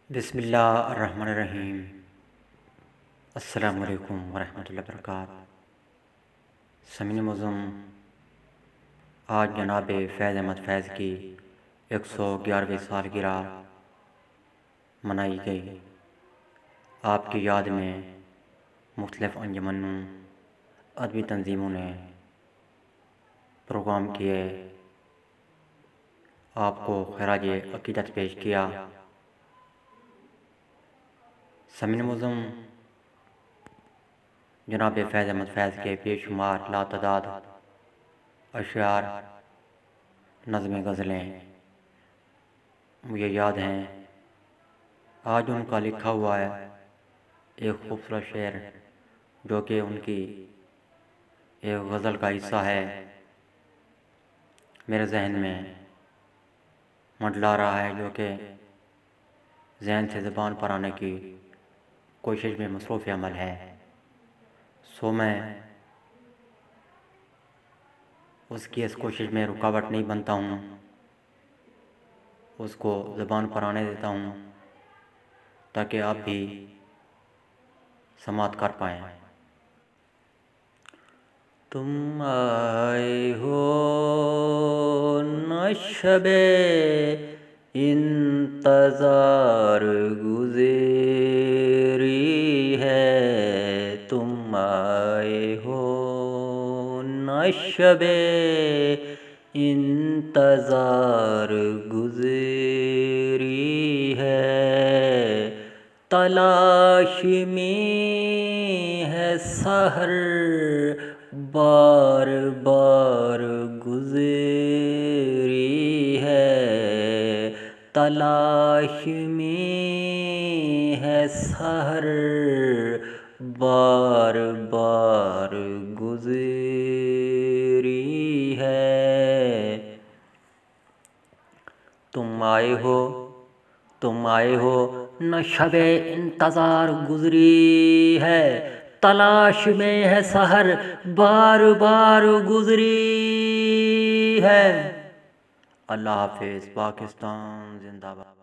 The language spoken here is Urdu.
بسم اللہ الرحمن الرحیم۔ السلام علیکم ورحمۃ اللہ وبرکاتہ۔ سامعین معظم، آج جناب فیض احمد فیض کی 111ویں سالگرہ منائی گئی۔ آپ کی یاد میں مختلف انجمنوں، ادبی تنظیموں نے پروگرام کیے، آپ کو خراج عقیدت پیش کیا۔ سامعین معظم، جناب فیض احمد فیض کے بے شمار لاتعداد اشعار، نظمیں، غزلیں مجھے یاد ہیں۔ آج ان کا لکھا ہوا ہے ایک خوبصورت شعر جو کہ ان کی ایک غزل کا حصہ ہے، میرے ذہن میں منڈلا رہا ہے، جو کہ ذہن سے زبان پر آنے کی کوشش میں مصروف عمل ہے۔ سو میں اس کی اس کوشش میں رکاوٹ نہیں بنتا ہوں، اس کو زبان پر آنے دیتا ہوں تاکہ آپ بھی سماعت کر پائیں۔ تم آئے ہو نہ شب انتظار گزری ہے، تم آئے ہو نہ شب انتظار گزری ہے، تلاش میں ہے سحر بار بار گزری ہے، تلاش میں ہے سحر بار بار گزری ہے۔ تم آئے ہو نہ شب انتظار گزری ہے، تلاش میں ہے سحر بار بار گزری ہے۔ اللہ حافظ۔ پاکستان زندہ باد۔